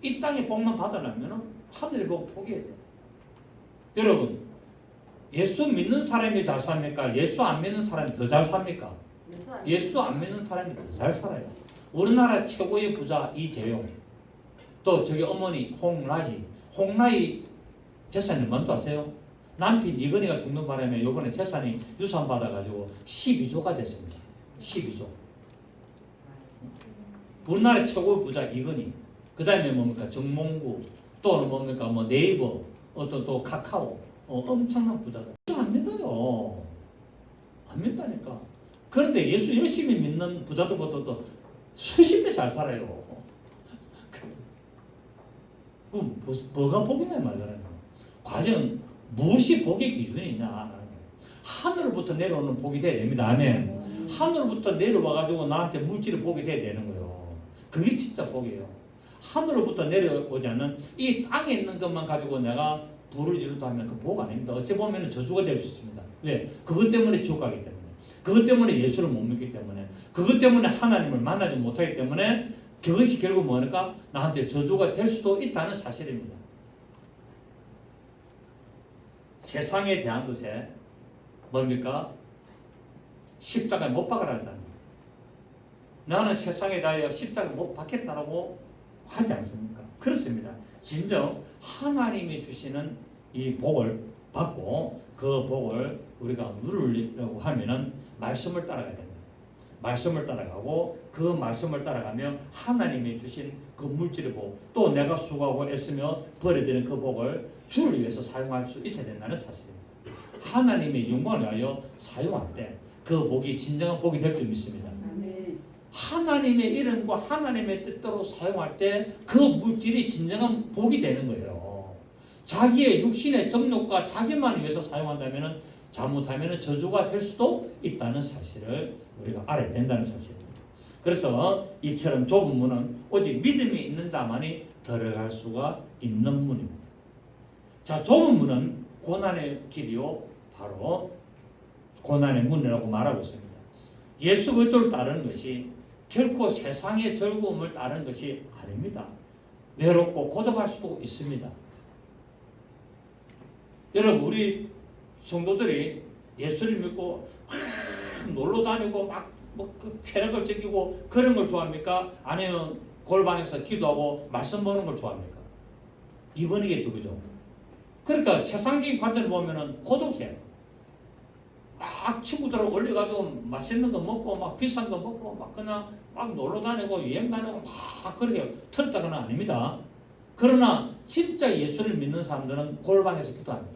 이 땅의 복만 받으려면은 하늘의 복을 포기해야 돼요. 여러분, 예수 믿는 사람이 잘 삽니까? 예수 안 믿는 사람이 더 잘 삽니까? 예수 안 믿는 사람이 더 잘 살아요. 우리나라 최고의 부자 이재용, 또 저기 어머니 홍라희 재산이 뭔지 아세요? 남편 이건희가 죽는 바람에 이번에 재산이 유산 받아가지고 12조가 됐습니다. 12조. 우리나라 최고의 부자 이건희. 그 다음에 뭡니까? 정몽구. 또는 뭡니까? 뭐 네이버. 또 카카오. 엄청난 부자다. 예수 안 믿어요. 안 믿다니까. 그런데 예수 열심히 믿는 부자들보다도 수십 배 잘 살아요. 그럼 뭐가 복이냐 말이잖아요. 과연 무엇이 복의 기준이냐? 하늘로부터 내려오는 복이 돼야 됩니다. 아멘. 하늘로부터 내려와가지고 나한테 물질의 복이 돼야 되는 거예요. 그게 진짜 복이에요. 하늘로부터 내려오지 않는 이 땅에 있는 것만 가지고 내가 부를 이루다 하면 그 복 아닙니다. 어찌 보면 저주가 될 수 있습니다. 왜? 그것 때문에 지옥 가기 때문에. 그것 때문에 예수를 못 믿기 때문에. 그것 때문에 하나님을 만나지 못하기 때문에 그것이 결국 뭐니까 나한테 저주가 될 수도 있다는 사실입니다. 세상에 대한 것에 뭡니까? 십자가에 못 박으라는 거예요. 나는 세상에 대하여 십자가에 못 박겠다라고 하지 않습니까? 그렇습니다. 진정 하나님이 주시는 이 복을 받고 그 복을 우리가 누리려고 하면은 말씀을 따라가야 됩니다. 말씀을 따라가고 그 말씀을 따라가며 하나님이 주신 그 물질의 복, 또 내가 수고하고 애쓰며 버려지는 그 복을 주를 위해서 사용할 수 있어야 된다는 사실입니다. 하나님의 영광을 위하여 사용할 때 그 복이 진정한 복이 될 줄 믿습니다. 하나님의 이름과 하나님의 뜻대로 사용할 때 그 물질이 진정한 복이 되는 거예요. 자기의 육신의 정욕과 자기만 위해서 사용한다면 잘못하면 저주가 될 수도 있다는 사실을 우리가 알아야 된다는 사실입니다. 그래서 이처럼 좁은 문은 오직 믿음이 있는 자만이 들어갈 수가 있는 문입니다. 자, 좁은 문은 고난의 길이요, 바로 고난의 문이라고 말하고 있습니다. 예수 그리스도를 따르는 것이 결코 세상의 즐거움을 따르는 것이 아닙니다. 외롭고 고독할 수도 있습니다. 여러분, 우리 성도들이 예수를 믿고 놀러 다니고 그 쾌락을 즐기고 그런 걸 좋아합니까? 아니면 골방에서 기도하고 말씀 보는 걸 좋아합니까? 2번이겠죠, 그죠? 그러니까 세상적인 관점을 보면은 고독해요. 막 친구들하고 올려가지고 맛있는 거 먹고 막 비싼 거 먹고 막 그냥 막 놀러 다니고 여행 다니고 막 그렇게 틀었다가는 아닙니다. 그러나 진짜 예수를 믿는 사람들은 골방에서 기도합니다.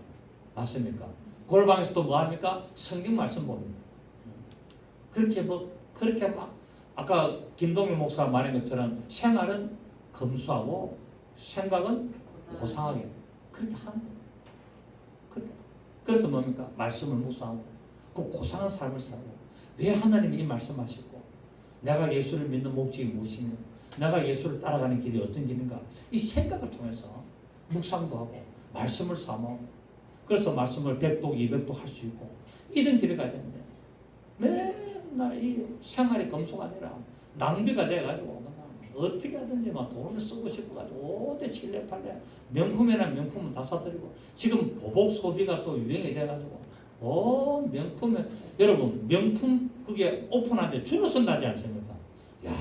맞습니까? 골방에서 또 뭐 합니까? 성경 말씀 봅니다. 그렇게 막 아까 김동민 목사가 말한 것처럼 생활은 검소하고 생각은 고상하게 그렇게 하는 거예요. 그래서 뭡니까? 말씀을 묵상하고 그 고상한 삶을 살고 왜 하나님이 이 말씀하시고 내가 예수를 믿는 목적이 무엇이며 내가 예수를 따라가는 길이 어떤 길인가 이 생각을 통해서 묵상도 하고 말씀을 삼아 그래서 말씀을 100독 200독 할 수 있고 이런 길을 가야 되는데 맨날 이 생활이 검소가 아니라 낭비가 돼가지고 어떻게 하든지 막 돈을 쓰고 싶어가지고 어디 칠레팔레 명품이나 명품은 다 사드리고 지금 보복 소비가 또 유행이 돼가지고 명품에 여러분 명품 그게 오픈하는데 줄을 선다지 않습니까? 야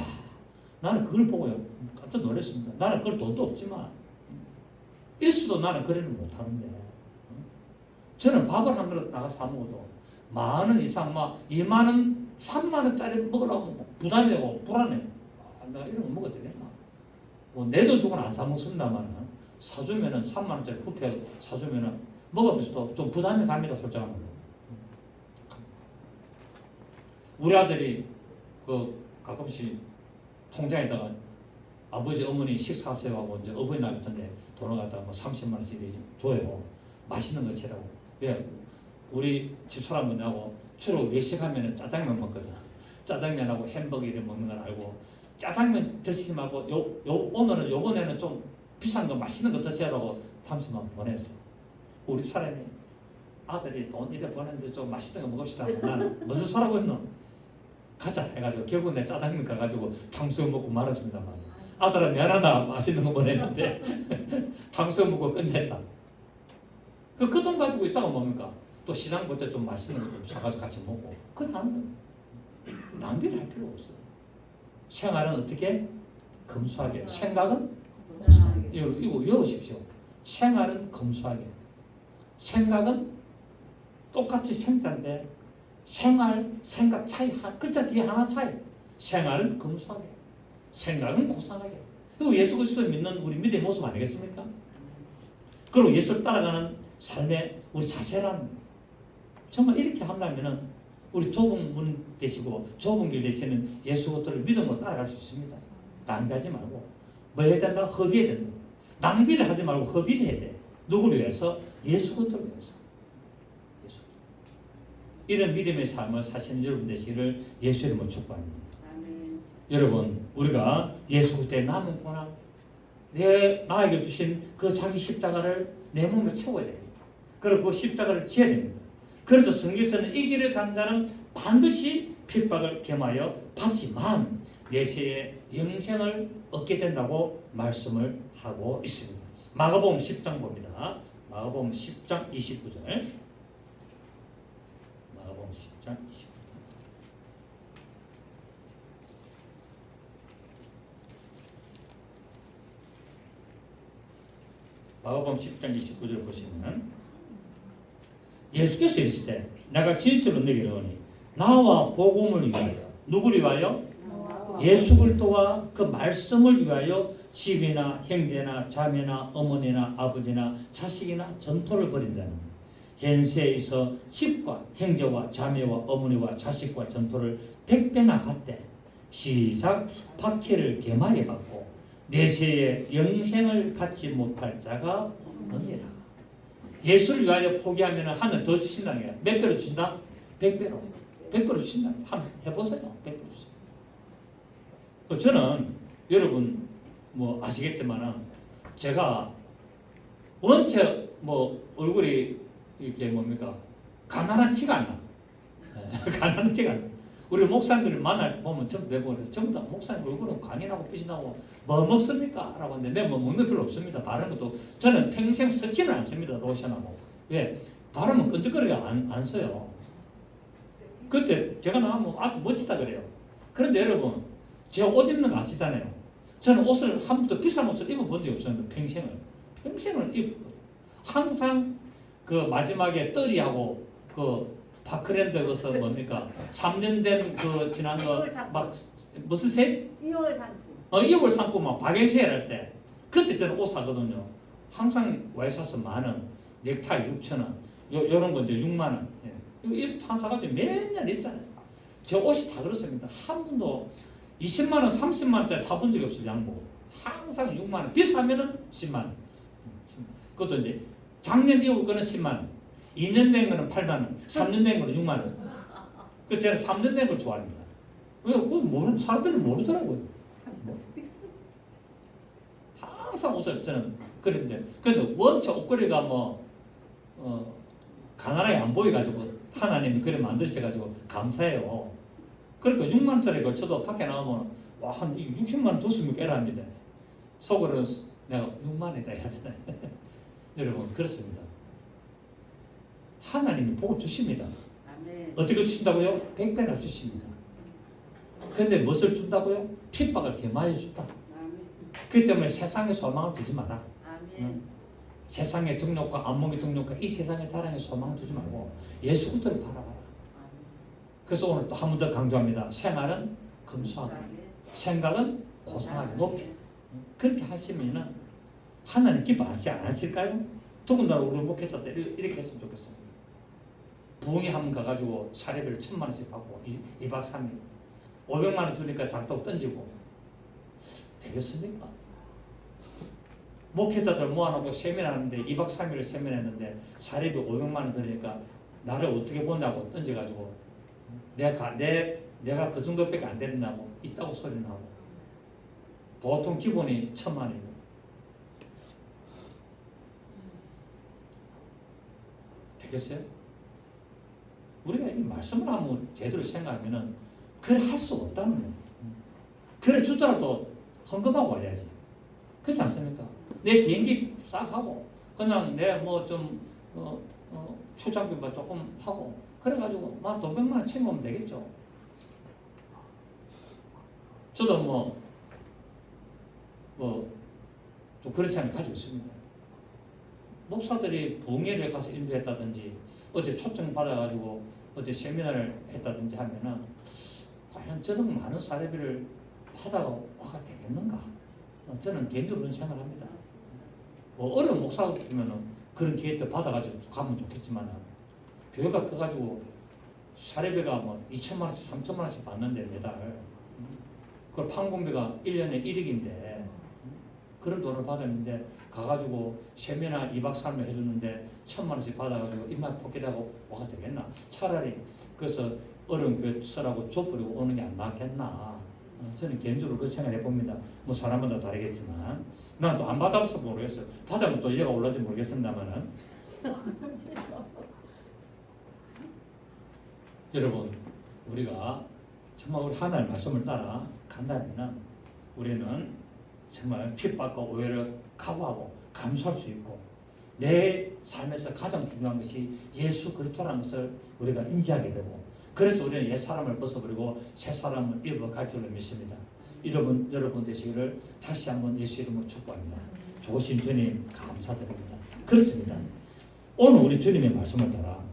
나는 그걸 보고요 깜짝 놀랐습니다. 나는 그럴 돈도 없지만 있어도 나는 그래는 못하는데 저는 밥을 한 그릇 나가서 사 먹어도 10,000원 이상 막 20,000원 30,000원짜리 먹으려고 부담이 되고 불안해요. 내가 이런 거 먹어도 되겠나? 뭐 내 돈 주고는 안 사 먹습니다만 사주면은 30,000원짜리 뷔페 사주면은 먹으면서도 좀 부담이 갑니다. 솔직히 말로. 우리 아들이 그 가끔씩 통장에다가 아버지 어머니 식사하세요 하고 이제 어버이날 텐데 돈을 갖다가 뭐 30만 원씩 줘요. 맛있는 거 치라고. 왜? 우리 집사람분하고 주로 외식하면은 짜장면 먹거든. 짜장면하고 햄버거 이런 먹는 걸 알고 짜장면 드시지 말고 오늘은 요번에는 좀 비싼 거 맛있는 거 드시라고 30만 보냈어. 우리 사람이 아들이 돈 이래 보냈는데 좀 맛있는 거 먹읍시다. 나는 무슨 소라고 했노? 가자 해가지고 결국 내 짜장면 가가지고 탕수육 먹고 말았습니다만 아들아 미안하다 맛있는 거 보냈는데 탕수육 먹고 끝냈다. 그 돈 가지고 있다가 뭡니까? 또 시장 볼 때 좀 맛있는 거 좀 사가지고 같이 먹고 그건 하는 거예요. 낭비를 할 필요 없어요. 생활은 어떻게? 검소하게. 생각은? 고상하게. 이거 외우십시오. 생활은 검소하게. 생각은 똑같이 생자인데 생활, 생각 차이, 글자 뒤에 하나 차이. 생활은 검소하게. 생각은 고상하게. 그리고 예수 그리스도 믿는 우리 믿음의 모습 아니겠습니까? 그리고 예수를 따라가는 삶의 우리 자세란 정말 이렇게 한다면은 우리 좁은 문 되시고 좁은 길 되시는 예수 것들을 믿음으로 따라갈 수 있습니다. 낭비하지 말고 뭐 해야 된다? 허비해야 된다. 낭비를 하지 말고 허비를 해야 돼. 누구를 위해서? 예수 것들을 위해서. 예수. 이런 믿음의 삶을 사시는 여러분 되시기를 예수 이름으로 축복합니다. 아멘. 여러분 우리가 예수 그리스도의 남은 고난 나에게 주신 그 자기 십자가를 내 몸에 채워야 됩니다. 그리고 그 십자가를 지어야 됩니다. 그래서 성경에서는 이 길을 간 자는 반드시 핍박을 겸하여 받지만 내세의 영생을 얻게 된다고 말씀을 하고 있습니다. 마가복음 10장 봅니다. 마가복음 10장 29절. 마가복음 10장 29절. 마가복음 10장 29절 보시면 예수께서 이르시되 내가 진실로 너희에게 이르노니 나와 복음을 위하여 누구를 위하여? 예수 그리스도와 그 말씀을 위하여 집이나 형제나 자매나 어머니나 아버지나 자식이나 전토를 벌인다는 현세에서 집과 형제와 자매와 어머니와 자식과 전토를 100배나 받되 시작 박해를 개마에 받고 내세의 영생을 받지 못할 자가 없느니라. 예수를 위하여 포기하면 하늘 더 주신다는 거야. 몇 배로 주신다? 100배로. 100배로 주신다. 한번 해보세요. 100배로 주신다. 저는 여러분 뭐 아시겠지만은 제가 원체 뭐 얼굴이 이렇게 뭡니까 가난한 티가 안 나. 가난한 티가 안 나. 우리 목사님들을 만날 보면 전부 내보내요. 전부 다 목사님 얼굴은 광인하고 빛이 나고 뭐 먹습니까? 라고 하는데 내가 뭐 먹는 필요 없습니다. 바른 것도 저는 평생 섞지는 않습니다. 로션하고. 왜? 바르면 끈적거리게 안 써요. 그때 제가 나가면 아주 멋지다 그래요. 그런데 여러분 제가 옷 입는 거 아시잖아요. 저는 옷을 한 번도 비싼 옷을 입어본 적이 없었는데 평생을 입고 항상 그 마지막에 떨이하고 그 파크랜드 그서 뭡니까 3년 된 그 지난 거 막 무슨 색? 2월 상품. 2월 상품 막 박연 세일 할 때 그때 저는 옷 사거든요. 항상 와이셔츠 만원, 넥타이 6,000원, 요런 거 이제 6만원. 예. 이거 다 사가지고 맨날 입잖아요. 제 옷이 다 그렇습니다. 한 번도 20만원, 30만원짜리 사본 적이 없어요. 양복. 항상 6만원. 비싸면은 10만원. 그것도 이제 작년 입을 거는 10만원. 2년 된 거는 8만원. 3년 된 거는 6만원. 그 제가 3년 된 걸 좋아합니다. 왜? 그거 사람들이 모르더라고요. 항상 옷을 저는 그랬는데 그래도 원체 옷걸이가 가난하게 안 보여가지고 하나님이 그래 만드셔가지고 감사해요. 그러니까 6만 원짜리 걸쳐도 밖에 나오면 와, 한 60만 원 줬으면 깨랍니다. 속으로는 내가 6만 원이다 하잖아요. 여러분 그렇습니다. 하나님이 복을 주십니다. 아멘. 어떻게 주신다고요? 100배나 주십니다. 근데 무엇을 준다고요? 핍박을 개마해 준다. 아멘. 그렇기 때문에 세상에 소망을 두지 마라. 아멘. 세상의 정욕과 안목의 정욕과 이 세상의 사랑에 소망을 두지 말고 예수 그리스도를 바라봐라. 아멘. 그래서 오늘 또 한 번 더 강조합니다. 생활은 검소하고 생각은 고상하게 높이. 그렇게 하시면은 하나님 기뻐하지 않으실까요? 더군다나 우리 목회자 때 이렇게 했으면 좋겠어요. 부흥회 한번 가가지고 사례비를 1,000만 원씩 받고 2박 3일 500만 원 주니까 작다고 던지고 되겠습니까? 목회자들 모아놓고 세미나 하는데 2박 3일을 세미나 했는데 사례비 500만 원 들으니까 나를 어떻게 보냐고 던져가지고 내가 그 정도밖에 안 되느냐고 있다고 소리 나고 보통 기본이 1,000만 원이고 되겠어요? 우리가 이 말씀을 한번 제대로 생각하면은 그걸 할 수 없다는 거예요. 그래 주더라도 헌금하고 와야지. 그렇지 않습니까? 내 비행기 싹 하고 그냥 내 뭐 좀 출장비만 조금 하고 그래가지고 만 돈 100만 원 챙겨오면 되겠죠. 저도 좀 그렇지 않게 가지고 있습니다. 목사들이 부흥회를 가서 인도했다든지 어디 초청 받아가지고 어디 세미나를 했다든지 하면은 과연 저런 많은 사례비를 받아와가 되겠는가? 저는 개인적으로 그런 생각을 합니다. 어려운 목사 같으면 그런 기회 때 받아가지고 가면 좋겠지만 교회가 커가지고 사례비가 2천만 원씩 3천만 원씩 받는데 매달 그 판공비가 1년에 1억인데 그런 돈을 받았는데 가가지고 세미나 2박 3일 해줬는데 1,000만 원씩 받아가지고 입만 포기하고 와가 되겠나? 차라리 그래서 어려운 교회 쓰라고 줘버리고 오는 게 안 낫겠나? 저는 개인적으로 그렇게 생각해 봅니다. 뭐 사람마다 다르겠지만 난 또 안 받아서 모르겠어요. 받으면 또 얘가 올라지 모르겠습니다만은 여러분 우리가 정말 우리 하나님의 말씀을 따라 간다면은 우리는 정말 핍박과 오해를 각오하고 감수할 수 있고 내 삶에서 가장 중요한 것이 예수 그리스도라는 것을 우리가 인지하게 되고 그래서 우리는 옛 사람을 벗어버리고 새 사람을 입어갈 줄을 믿습니다. 여러분 되시기를 다시 한번 예수 이름으로 축복합니다. 좋으신 주님 감사드립니다. 그렇습니다. 오늘 우리 주님의 말씀을 따라